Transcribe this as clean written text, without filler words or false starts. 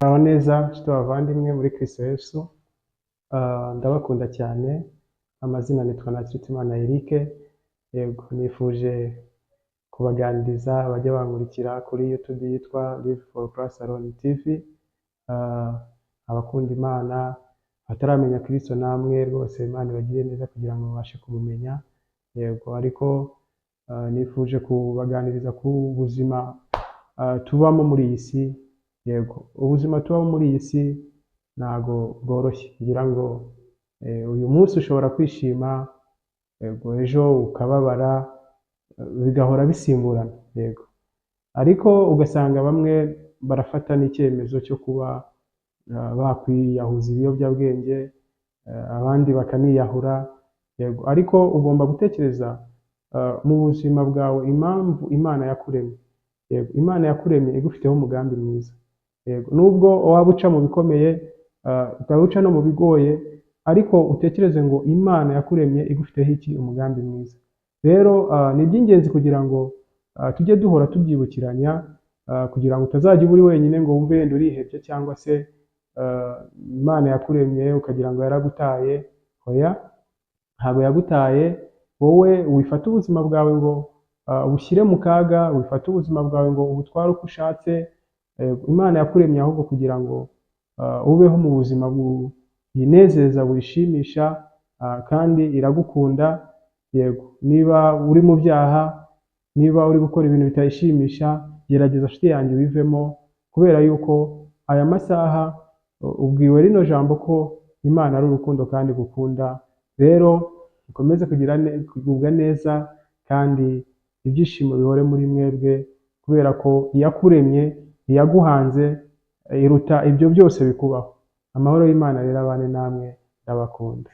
Muraho neza nshuti bavandimwe muri Kristo Yesu. Ndabakunda cyane. Amazina nitwa Ntakirutimana Eric. Yego, nifuje kubaganiriza abajya bankurikira kuri YouTube yitwa Live for Christ Alone TV. Abakunda Imana, bataramenya Kristo namwe rwose Imana ibagire neza kugira ngo babashe kumumenya. Yego, ariko nifuje kubaganiriza ku buzima tubamo muri iyi si. Yego, ubuzima tubamo muri iyi si ntago bworoshye. Ngira ngo uyu munsi ushobora kwishima, yego, ejo ukababara, bigahora bisimburana. Yego, ariko ugasanga bamwe barafata n'icyemezo cyo kuba bakwiyahuza ibiyobyabwenge, abandi bakaniyahura. Yego, ariko ugomba gutekereza mu buzima bwawe impamvu Imana yakuremye. Yego, Imana yakuremye igufiteho umugambi mwiza. Yego, nubwo waba uca mu bikomeye, ukaba uca no mu bigoye, ariko utekereze ngo Imana yakuremye igufiteho iki? Umugambi mwiza. Rero ni iby'ingenzi kugira ngo tujye duhora tubyibukiranya, kugira ngo utazajya uba uri wenyine ngo wumve wenda urihebye, cyangwa se Imana yakuremye ukagira ngo yaragutaye. Oya, ntabwo yagutaye. Wowe wifata ubuzima bwawe ngo ubushyire mu kaga, wifata ubuzima bwawe ngo ubutware uko ushatse. Imana yakuremye ahubwo kugira ngo ubeho mu buzima buyinezeza, buyishimisha, kandi iragukunda. Yego, niba uri mu byaha, niba uri gukora ibintu bitayishimisha, gerageza nshuti yanjye ubivemo, kubera yuko aya masaha ubwiwe rino jambo ko Imana ari urukundo kandi gukunda. Rero ukomeze kugubwa neza, kandi ibyishimo bihore muri mwebwe, kubera ko iyakuremye, iyaguhanze iruta ibyo byose bikubaho. Amahoro y'Imana rero abane namwe, ndabakunda.